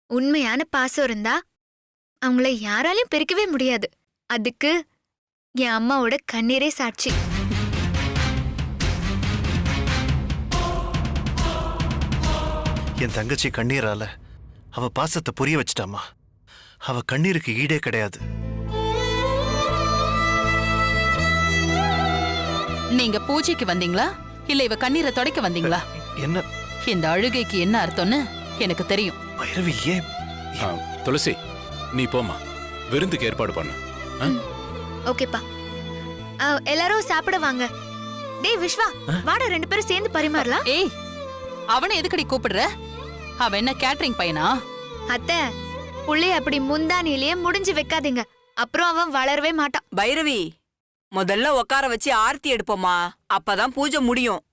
உண்மையான பாசம் இருந்தா அவங்கள யாராலையும் பிரிக்கவே முடியாது. அதுக்கு என் அம்மாவோட கண்ணீரே சாட்சி. என் தங்கச்சி கண்ணீரால அவ பாசத்தை புரிய வச்சிட்டாமா. அவ கண்ணீருக்கு ஈடே கிடையாது. நீங்க பூஜைக்கு வந்தீங்களா இல்ல இவ கண்ணீரை துடைக்க வந்தீங்களா? என்ன இந்த அழுகைக்கு என்ன அர்த்தம்னு எனக்கு தெரியும். பைரவி ஏன்? துளசி நீ போமா, விருந்துக்கு ஏற்பாடு பண்ணு. ஓகேப்பா, எல்லாரும் சாப்பிட வாங்க. டேய் விஸ்வா, வாடா 2 பேரும் சேர்ந்து பரிமாறலாம். ஏய், அவனை எதுக்கடி கூப்பிடுற? அவன் என்ன கேட்டரிங் பையனா? அத்தை, புள்ளைய அப்படி முந்தானிலேயே முடிஞ்சு வைக்காதீங்க, அப்புறம் அவன் வளரவே மாட்டான். பைரவி, முதல்ல உட்கார வச்சு ஆர்த்தி எடுப்போமா, அப்பதான் பூஜை முடியும்.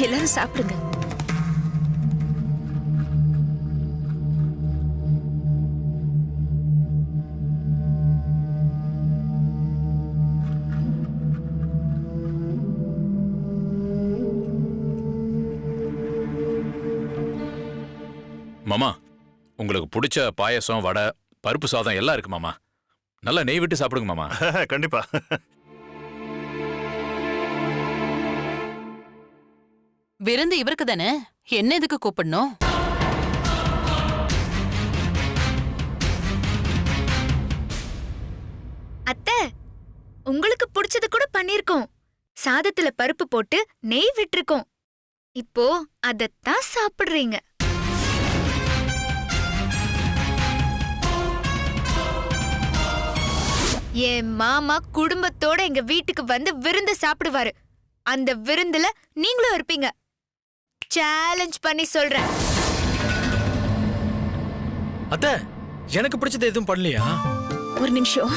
எல்லாரும் சாப்பிடுங்க. மாமா, உங்களுக்கு பிடிச்ச பாயசம், வடை, பருப்பு சாதம் எல்லாம் இருக்கு மாமா. நல்லா நெய் விட்டு சாப்பிடுங்க மாமா. கண்டிப்பா. விருந்து இவருக்கு தானே, என்ன எதுக்கு கூப்பிடணும்? அத்தை, உங்களுக்கு பிடிச்சது கூட பண்ணிருக்கோம். சாதத்துல பருப்பு போட்டு நெய் விட்டுருக்கோம். இப்போ அதத்தான் சாப்பிடுறீங்க. என் மாமா குடும்பத்தோட எங்க வீட்டுக்கு வந்து விருந்து சாப்பிடுவாரு. அந்த விருந்துல நீங்களும் இருப்பீங்க. சேலஞ்ச் பண்ணி சொல்றேன். அத்தை, எனக்கு பிடிச்சது எதுவும் பண்ணலையா? ஒரு நிமிஷம்.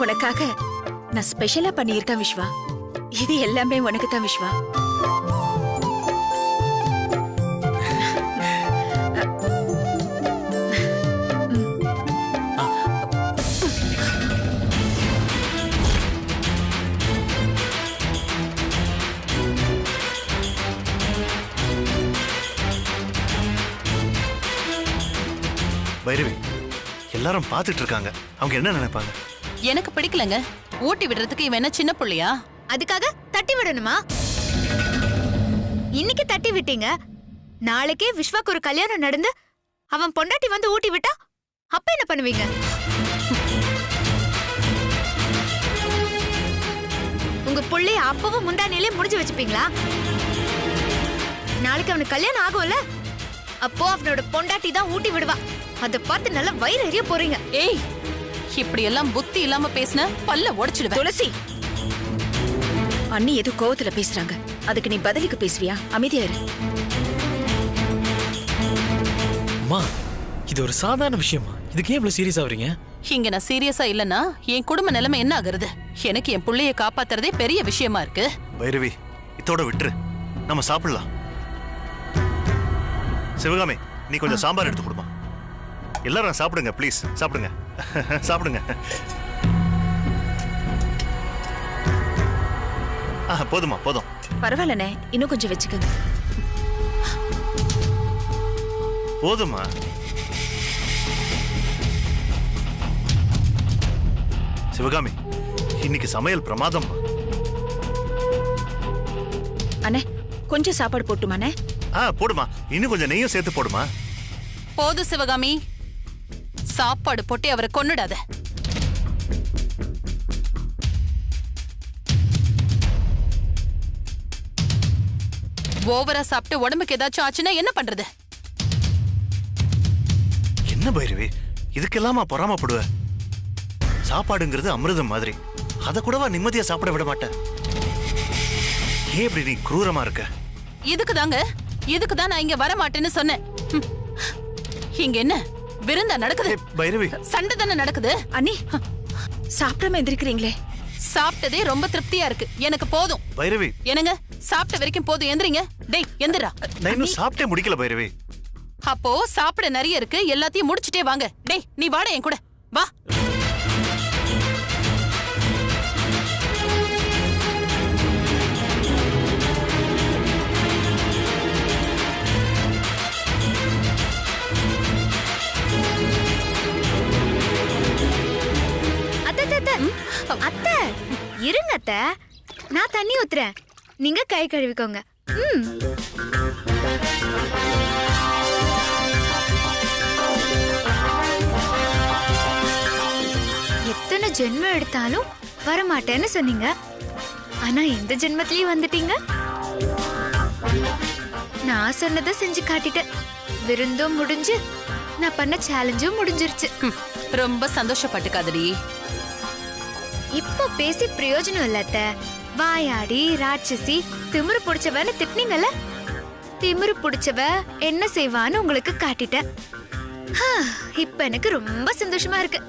உனக்காக நான் ஸ்பெஷலா பண்ணியிருக்கேன் விஸ்வா. இது எல்லாமே உனக்கு தான் விஸ்வா. பைரவி, எல்லாரும் பார்த்துட்டு இருக்காங்க. அவங்க என்ன நினைப்பாங்க? எனக்கு பிடிக்கலங்க. ஊட்டி விடுறதுக்கு இவன் என்ன சின்ன புள்ளையா? அதுக்காக தட்டி விடணுமா? இன்னைக்கு தட்டி விட்டீங்க, நாளைக்கே விஸ்வாக்கு ஒரு கல்யாணம் நடந்து அவன் பொண்டாட்டி வந்து ஊட்டி விட்டா அப்ப என்ன பண்ணுவீங்க? உங்க புள்ளைய அப்பவும் முந்தானிலே முடிஞ்சு வச்சுப்பீங்களா? நாளைக்கு அவனுக்கு கல்யாணம் ஆகும்ல, அப்போ அவனோட பொண்டாட்டி தான் ஊட்டி விடுவா. அத பார்த்து நல்லா வயிறு எரிய போறீங்க. ஏய், இப்படி எல்லாம் புத்தி இல்லாம பேசின பல்ல உடைச்சிடுவேன். துளசி, அண்ணி ஏதோ கோவத்துல பேசுறாங்க, அதுக்கு நீ பதிலுக்கு பேசுவியா? அமைதியா இரு. அம்மா, இது ஒரு சாதாரண விஷயமா? இதுக்கு ஏன் இவ்வளவு சீரியஸ் ஆவறீங்க? இங்க நான் சீரியஸா இல்லன்னா என் குடும்ப நிலைமை என்ன ஆகுறது? எனக்கு என் புள்ளைய காப்பாத்துறதே பெரிய விஷயமா இருக்கு. பைரவி, இதோட விட்டுரு, நம்ம சாப்பிடலாம். சிவகாமி, நீ கொஞ்சம் சாம்பார் எடுத்து கொடுமா. எல்லாரும் சாப்பிடுங்க ப்ளீஸ், சாப்பிடுங்க. சாப்பிடுங்க. போதுமா? போதும். பரவாயில்லண்ணே, இன்னும் கொஞ்சம் வச்சுக்கோங்க. போதுமா? சிவகாமி, இன்னைக்கு சமையல் பிரமாதம். அண்ணே, கொஞ்சம் சாப்பாடு போட்டுமாண்ணே? போடுமா. இன்னும் கொஞ்சம் நெய்யும் சேர்த்து போடுமா. போது சிவகாமி, சாப்பாடு போட்டு அவரை கொன்னுடாத. ஓவரா சாப்பிட்டு உடம்புக்கு ஏதாச்சும் ஆச்சுன்னா என்ன பண்றது? என்ன பைரவி, இதுக்கெல்லாமா பொறாமப்படுவ? சாப்பாடுங்கிறது அமிர்தம் மாதிரி, அத கூடவா நிம்மதியா சாப்பிட விட மாட்டேன்? ஏன் இப்படி நீ குரூரமா இருக்க? இதுக்குதான் நான் இங்க வர மாட்டேன்னு சொன்னேன். இங்க என்ன விருந்தா நடக்குது? பைரவி, சண்டை தானே நடக்குது. அண்ணி சாப்பிடாம எந்திரிக்கிறீங்களே. சாப்பிட்டதே ரொம்ப திருப்தியா இருக்கு, எனக்கு போதும். பைரவி, என்னங்க சாப்பிட்ட வரைக்கும் போதும், எந்திரிங்க. டேய் எந்திரா. நான் இன்னும் சாப்பிட்டே முடிக்கல பைரவி. அப்போ சாப்பிட நிறைய இருக்கு, எல்லாத்தையும் முடிச்சிட்டே வாங்க. டேய் நீ வாடா என் கூட வா. அத்தை இருங்க அத்தை, நான் தண்ணி ஊத்துறேன், நீங்க கை கழுவிக்கோங்க. எத்தனை ஜென்மம் எடுத்தாலும் வரமாட்டேன்னு சொன்னீங்க, ஆனா இந்த ஜென்மத்திலயும் வந்துட்டீங்க. நான் சொன்னதை செஞ்சு காட்டிட்டேன். விருந்தும் முடிஞ்சு, நான் பண்ண சேலஞ்சும் முடிஞ்சிருச்சு. ரொம்ப சந்தோஷப்பட்டுக்காதடி. இப்போ பேசி பிரயோஜனம் இல்ல அத்தை. வாயாடி ராட்சசி திமிரு புடிச்சவன்னு திட்டினீங்கல்ல, திமிரு புடிச்சவ என்ன செய்வான்னு உங்களுக்கு காட்டிட்டேன். இப்ப எனக்கு ரொம்ப சந்தோஷமா இருக்கு.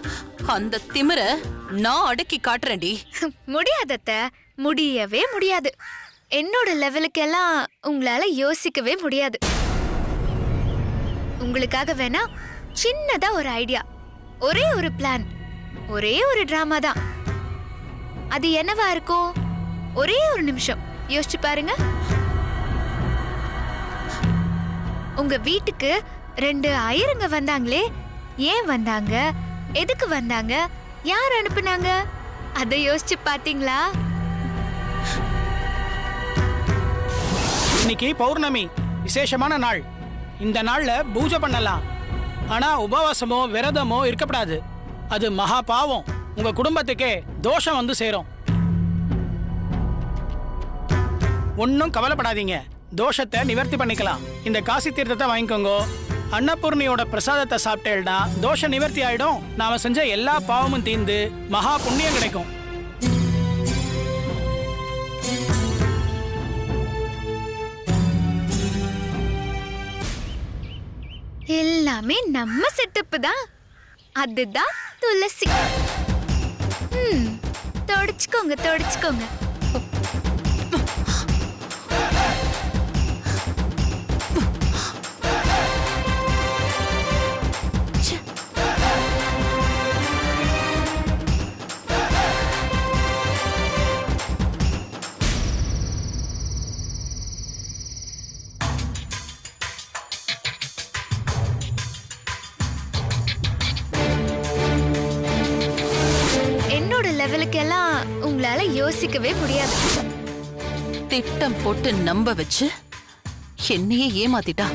அந்த திமிர நான் அடக்கி காட்டுறேன்டி. முடியாது அத்தை, முடியவே முடியாது. என்னோட லெவலுக்கெல்லாம் உங்களால யோசிக்கவே முடியாது. உங்களுக்காக வேணா சின்னதா ஒரு ஐடியா, ஒரே ஒரு பிளான், ஒரே ஒரு டிராமா தான். அது என்னவா இருக்கும்? ஒரே ஒரு நிமிஷம் யோசிச்சு பாருங்க. உங்க வீட்டுக்கு 2 ஐயருங்க வந்தாங்களே, ஏன் வந்தாங்க, எதுக்கு வந்தாங்க, யார் அனுப்புனாங்க, அதை யோசிச்சு பாத்தீங்களா? இன்னைக்கு பௌர்ணமி, விசேஷமான நாள். இந்த நாள்ல பூஜை பண்ணலாம். ஆனா உபவாசமோ விரதமோ இருக்கப்படாது. அது மகா பாவம். உங்க குடும்பத்துக்கே தோஷம் வந்து சேரும். ஒன்னும் கவலைப்படாதீங்க, தோஷத்தை நிவர்த்தி பண்ணிக்கலாம். இந்த காசி தீர்த்தத்தை வாங்கிக்கோங்க. அன்னபூர்ணியோட பிரசாதத்தை சாப்பிட்டேன்னா தோஷ நிவர்த்தி ஆயிடும். நாம செஞ்ச எல்லா பாவமும் தீர்ந்து மகா புண்ணியம் கிடைக்கும். எல்லாமே நம்ம செட்டப் தான். அதுதான் துளசி. தொடச்சுக்கோங்க தொடச்சுக்கோங்க. லெவலுக்கெல்லாம் உங்களால யோசிக்கவே முடியாது. திட்டம் போட்டு நம்ப வச்சு என்னையே ஏமாத்திட்டா.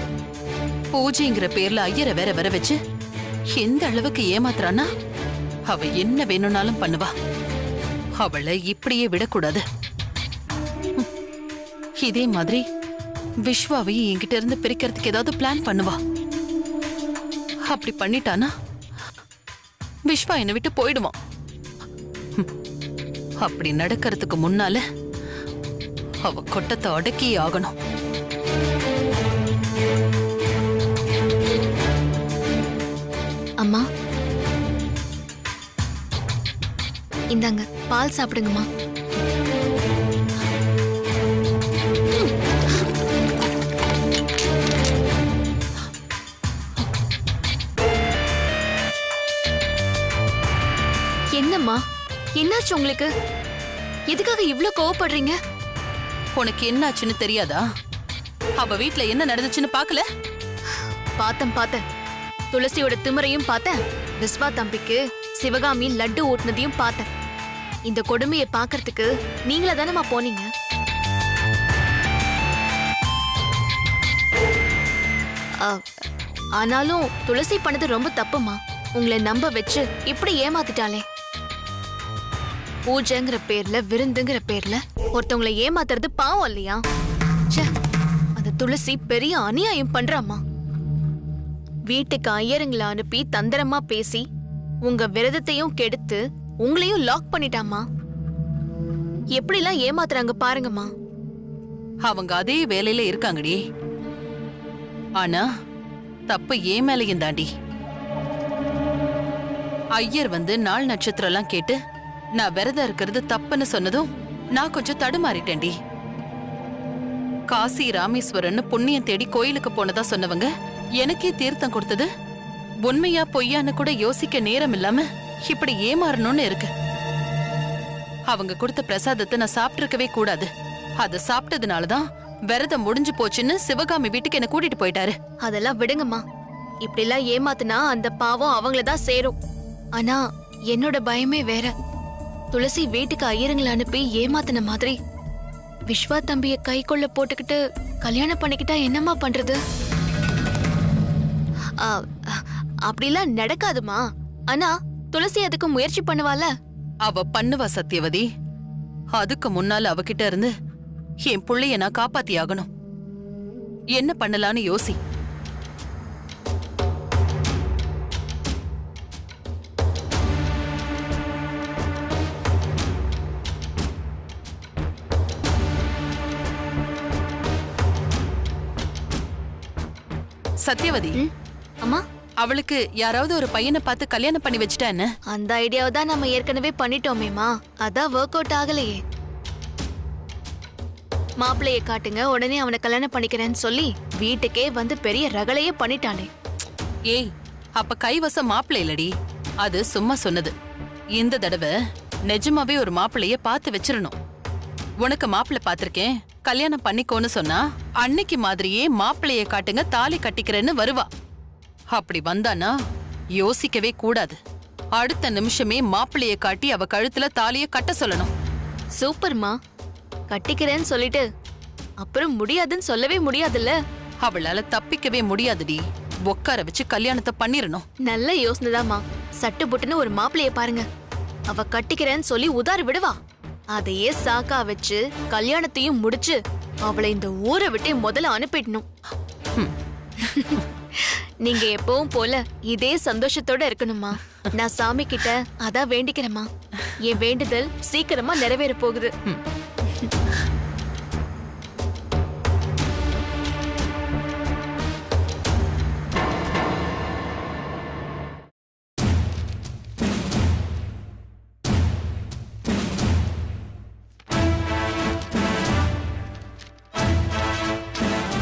பூஜைங்கிற பேர்ல ஐயரை வேற வர வச்சு எந்த அளவுக்கு ஏமாத்துறானா, அவ என்ன வேணும்னாலும் பண்ணுவா. அவளை இப்படியே விடக்கூடாது. இதே மாதிரி விஸ்வாவையும் என்கிட்ட இருந்து பிரிக்கிறதுக்கு ஏதாவது பிளான் பண்ணுவா. அப்படி பண்ணிட்டானா விஸ்வா என்னை விட்டு போயிடுவான். அப்படி நடக்கிறதுக்கு முன்னால அவ கொட்டத்தை அடக்கி ஆகணும். அம்மா இந்தாங்க பால் சாப்பிடுங்கம்மா. என்னம்மா என்னாச்சு உங்களுக்கு? எதுக்காக இவ்ளோ கோவப்படுறீங்க? உனக்கு என்னாச்சுன்னு தெரியாதா? அவ வீட்ல என்ன நடந்துச்சுன்னு பாக்கல? பார்த்தேன். துளசியோட திமிரையும் பார்த்தேன். விஸ்வா தம்பிக்கு சிவகாமி லட்டு ஓட்டுனதையும் பார்த்தேன். இந்த கொடுமையை பாக்குறதுக்கு நீங்களா தானேமா போனீங்க? ஆனாலும் துளசி பண்ணது ரொம்ப தப்புமா. உங்களை நம்ப வச்சு இப்படி ஏமாத்திட்டாலே. பூஜைங்கிற பேர்ல விருந்துங்கிற பேர்ல ஒருத்தவங்களை ஏமாத்துறது பாவம் இல்லையா? துளசி பெரிய அநியாயம் பண்றாமா. வீட்டுக்கு ஐயருங்களை அனுப்பி தந்திரமா பேசி உங்க விரதத்தையும் கெடுத்து உங்களையும் லாக் பண்ணிட்டாமா. எப்படிலாம் ஏமாத்துறாங்க பாருங்கம்மா. அவங்க அதே வேலையில இருக்காங்கடி. ஆனா தப்பு ஏன் மேலையும் தாண்டி. ஐயர் வந்து நாள் நட்சத்திரம் எல்லாம் கேட்டு நான் விரதம் இருக்கிறது தப்புன்னு சொன்னதும் நான் கொஞ்சம் தடுமாறிட்டேன்டி. காசி ராமேஸ்வரன் புண்ணியம் தேடி கோயிலுக்கு போனதா சொன்னவங்க எனக்கே தீர்த்தம் கொடுத்தது உண்மையா பொய்யான்னு கூட யோசிக்க நேரம் இல்லாம இப்படி ஏமாறணும்னு இருக்கு. அவங்க கொடுத்த பிரசாதத்தை நான் சாப்பிட்டிருக்கவே கூடாது. அதை சாப்பிட்டதுனாலதான் விரதம் முடிஞ்சு போச்சுன்னு சிவகாமி வீட்டுக்கு என்ன கூட்டிட்டு போயிட்டாரு. அதெல்லாம் விடுங்கம்மா. இப்படிலாம் ஏமாத்துனா அந்த பாவம் அவங்களதான் சேரும். ஆனா என்னோட பயமே வேற. துளசி வீட்டுக்கு ஐயருங்களை அனுப்பி ஏமாத்தின மாதிரி விஸ்வா தம்பிய கைக்குள்ள போட்டுக்கிட்டு கல்யாணம் பண்ணிக்கிட்டா என்னம்மா பண்றது? அப்படிலாம் நடக்காதுமா. ஆனா துளசி அதுக்கு முயற்சி பண்ணுவால. அவ பண்ணுவா சத்தியவதி. அதுக்கு முன்னால அவகிட்ட இருந்து என் புள்ளைய நான் காப்பாத்தி ஆகணும். என்ன பண்ணலான்னு யோசி. சத்தியவதி, அம்மா, அவளுக்கு யாராவது ஒரு பையனை பார்த்து கல்யாணம் பண்ணி வச்சுட்டா என்ன? அந்த ஐடியாவை தான் நம்ம ஏற்கனவே பண்ணிட்டோமேமா. அதான் ஒர்க் அவுட் ஆகலையே. மாப்பிள்ளைய காட்டுங்க, உடனே அவனை கல்யாணம் பண்ணிக்கிறேன்னு சொல்லி வீட்டுக்கே வந்து பெரிய ரகளையே பண்ணிட்டானே. ஏய், அப்ப கைவசம் மாப்பிள்ளை இல்லடி, அது சும்மா சொன்னது. இந்த தடவை நிஜமாவே ஒரு மாப்பிள்ளைய பார்த்து வச்சிரணும். உனக்கு மாப்பிள்ளை பார்த்திருக்கேன், கல்யாணம் பண்ணிக்கோன்னு சொன்னா அன்னைக்கு மாதிரியே மாப்பிள்ளைய காட்டுங்க தாலி கட்டிக்கிறேன்னு வருவா. அப்படி வந்தானா யோசிக்கவே கூடாது. அடுத்த நிமிஷமே மாப்பிள்ளைய காட்டி அவ கழுத்துல தாலிய கட்ட சொல்லணும். சூப்பர்மா. கட்டிக்கிறேன்னு சொல்லிட்டு அப்புறம் முடியாதுன்னு சொல்லவே முடியாதுல்ல. அவளால தப்பிக்கவே முடியாதுடி. உட்கார வச்சு கல்யாணத்தை பண்ணிரணும். நல்ல யோசனைதாம்மா. சட்டு புட்டுன்னு ஒரு மாப்பிள்ளைய பாருங்க. அவ கட்டிக்கிறேன்னு சொல்லி உதாறு விடுவா. அதையே சாக்கா வச்சு கல்யாணத்தையும் முடிச்சு அவளை இந்த ஊரை விட்டு முதல்ல அனுப்பிடணும். நீங்க எப்பவும் போல இதே சந்தோஷத்தோட இருக்கணுமா. நான் சாமி கிட்ட அதான் வேண்டிக்கிறேம்மா. என் வேண்டுதல் சீக்கிரமா நிறைவேற போகுது.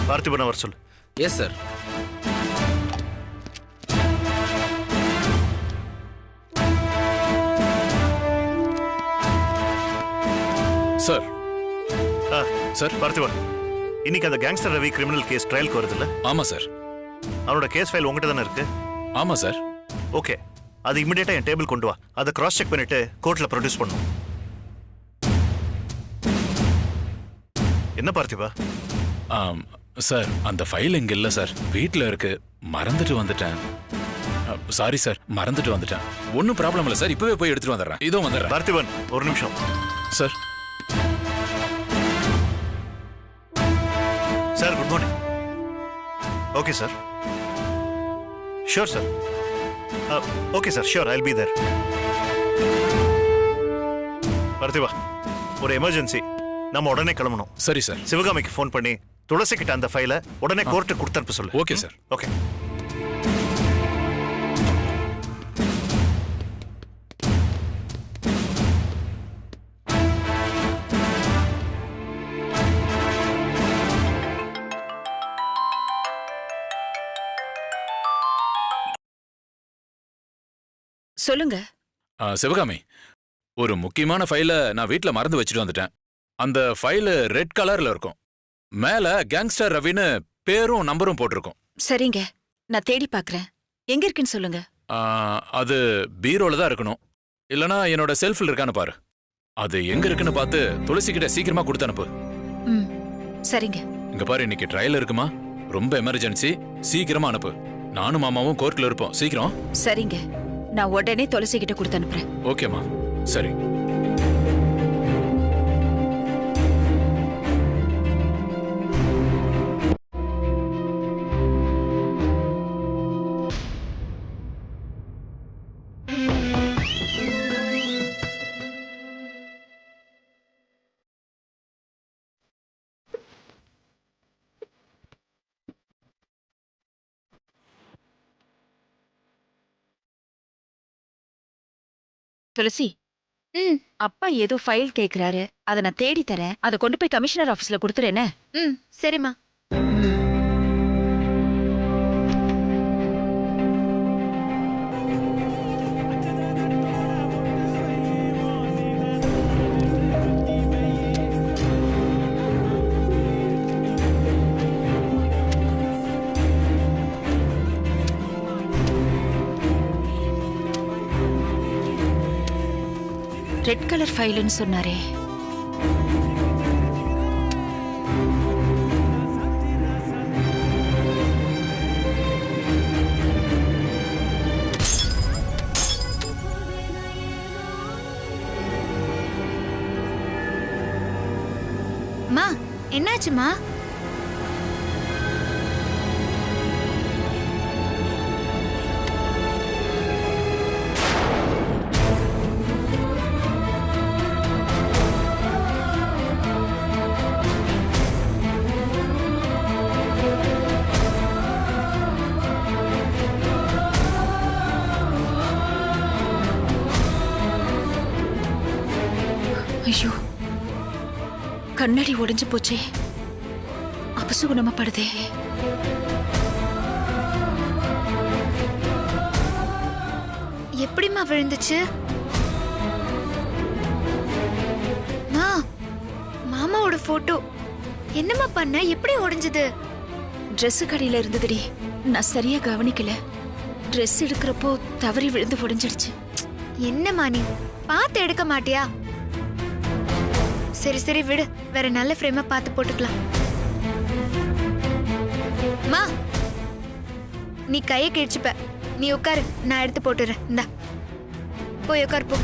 பார்த்திபன் அவர் சொல்லு. Yes sir. Sir. Sir Parthiban, இன்னைக்கு அந்த கேங்ஸ்டர் ரவி கிரிமினல் கேஸ் ட்ரையலுக்கு வருது இல்ல? ஆமா சார். அவனோட கேஸ் ஃபைல் உங்ககிட்ட தானே இருக்கு? ஆமா சார். ஓகே, அது இமிடியேட்டா என் டேபிள் கொண்டு வா. அதை கிராஸ் செக் பண்ணிட்டு கோர்ட்ல ப்ரொடியூஸ் பண்ணும். என்ன பார்த்திபா? சார், அந்த ஃபைல் இங்க இல்ல சார், வீட்ல இருக்கு. மறந்துட்டு வந்துட்டேன். சாரி சார், மறந்துட்டு வந்துட்டேன். ஒன்னும் ப்ராப்ளம் இல்ல சார், இப்பவே போய் எடுத்துட்டு வந்துடுறேன். இதோ வந்துடுறேன். பார்த்திபன், ஒரு நிமிஷம் sir. Sir, good morning. Okay sir. Sure sir. Okay sir, sure, I'll be there. பார்த்திபா, ஒரு எமர்ஜென்சி, நம்ம உடனே கிளம்பணும். சரி சார். சிவகாமிக்கு ஃபோன் பண்ணி துளசி கிட்ட அந்த ஃபைலை உடனே கோர்ட்டுக்கு கொடுத்து அனுப்ப சொல்லு. Okay sir. ஓகே. சொல்லுங்க. சிவகாமி, ஒரு முக்கியமான ஃபைலை நான் வீட்ல மறந்து வச்சுட்டு வந்துட்டேன். அந்த ஃபைலு ரெட் கலர்ல இருக்கும். மேல கேங்ஸ்டர் ரவின்னு பேரும் நம்பரும் போட்டிருக்கும். சரிங்க, நான் தேடி பார்க்கறேன். எங்க இருக்குன்னு சொல்லுங்க. அது பீரோல தான் இருக்கணும். இல்லனா என்னோட செல்ஃபில் இருக்கான்னு பாரு. அது எங்க இருக்குன்னு பார்த்து துளசி கிட்ட சீக்கிரமா கொடுத்து அனுப்பு. சரிங்க. இங்க பாரு, இன்னைக்கு ட்ரையல் இருக்குமா, ரொம்ப எமர்ஜென்சி, சீக்கிரமா அனுப்பு. நானும் மாமாவும் கோர்ட்ல இருப்போம், சீக்கிரம். சரிங்க, நான் உடனே துளசி கிட்ட கொடுத்து அனுப்புறேன். ஓகேமா, சரி. துளசி, ம் அப்பா ஏதோ ஃபைல் கேக்குறாரு. அதை நான் தேடி தரேன். அதை கொண்டு போய் கமிஷனர் ஆபீஸ்ல கொடுத்துறேன்னு. ம் சரிம்மா. ரெட் கலர் ஃபைல்னு சொன்னாரே. மா என்னாச்சுமா? ஐயோ, கண்ணாடி உடைஞ்சு போச்சே. அபசுகுணமா படுதே. எப்படிம்மா விழுந்துச்சு? மா, மாமாவோட போட்டோ என்னம்மா பண்ண? எப்படி உடைஞ்சது? Dress கடையில இருந்ததுடி. நான் சரியா கவனிக்கல. Dress எடுக்கிறப்போ தவறி விழுந்து உடைஞ்சிடுச்சு. என்னம்மா நீ பார்த்து எடுக்க மாட்டியா? சரி சரி விடு, வேற நல்ல ஃப்ரேமா பார்த்து போட்டுக்கலாம். மா, நீ கையை கிழிச்சுப்ப. நீ உட்காரு, நான் எடுத்து போட்டுறேன். இந்தா போய் உட்காரு போ.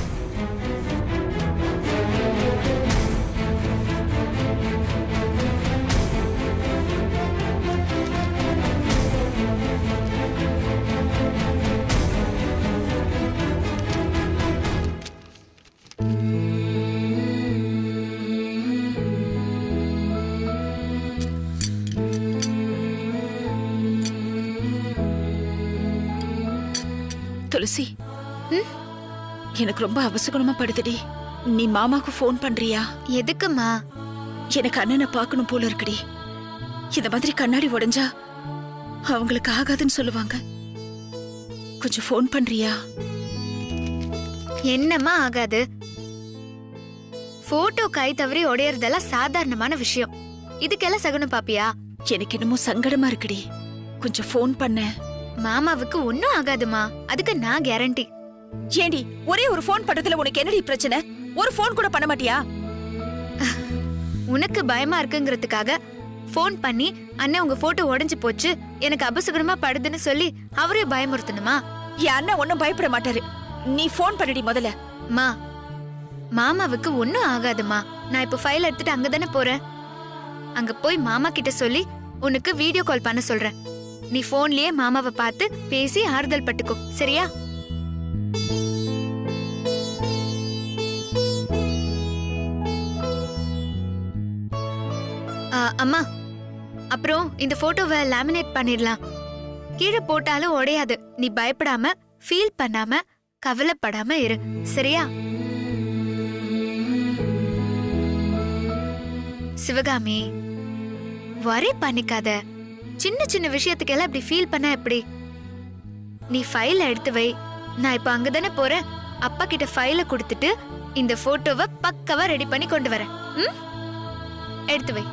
துளசி, எனக்கு ரொம்ப அவசகுணமா படுதுடி. நீ மாமாக்கு ஃபோன் பண்றியா? எதுக்குமா? எனக்கு அண்ணனை பார்க்கணும் போல இருக்குடி. இந்த மாதிரி கண்ணாடி உடைஞ்சா அவங்களுக்கு ஆகாதுன்னு சொல்லுவாங்க. கொஞ்சம் ஃபோன் பண்றியா? என்னம்மா ஆகாது? போட்டோ கை தவறி உடையறதெல்லாம் சாதாரணமான விஷயம். இதுக்கெல்லாம் சகுனம் பாப்பியா? எனக்கு என்னமோ சங்கடமா இருக்குடி. கொஞ்சம் ஃபோன் பண்ண. மாமாவுக்கு ஒன்னும் ஆகாதுமா, அதுக்கு நான் கேரண்டி. ஏண்டி, ஒரே ஒரு ஃபோன் பண்றதுல உனக்கு என்னடி பிரச்சனை? ஒரு ஃபோன் கூட பண்ண மாட்டியா? உனக்கு பயமா இருக்குங்கிறதுக்காக ஃபோன் பண்ணி அண்ணன் உங்க போட்டோ உடைஞ்சு போச்சு, எனக்கு அபசகுணமா படுதுன்னு சொல்லி அவரையும் பயமுறுத்தணுமா? என் அண்ணன் ஒன்னும் பயப்பட மாட்டாரு. நீ ஃபோன் பண்ணடி முதல்ல. மா, மாமாவுக்கு ஒன்னும் ஆகாதுமா. நான் இப்ப ஃபைல் எடுத்துட்டு அங்கதானே போறேன். அங்க போய் மாமா கிட்ட சொல்லி உனக்கு வீடியோ கால் பண்ண சொல்றேன். நீ போன்லயே மாமாவை பார்த்து பேசி ஆறுதல் பட்டுக்கோ, சரியா? அம்மா, அப்புறம் இந்த போட்டோவை லேமினேட் பண்ணிடலாம். கீழே போட்டாலும் உடையாது. நீ பயப்படாம, ஃபீல் பண்ணாம, கவலைப்படாம இரு, சரியா? சிவகாமி, வரி பண்ணிக்காத. சின்ன சின்ன விஷயத்துக்கெல்லாம் இப்படி ஃபீல் பண்ண எப்படி? நீ ஃபைல எடுத்து வை. நான் இப்ப அங்கதானே போறேன். அப்பா கிட்ட ஃபைல கொடுத்துட்டு இந்த போட்டோவை பக்காவா ரெடி பண்ணி கொண்டு வரேன். எடுத்து வை.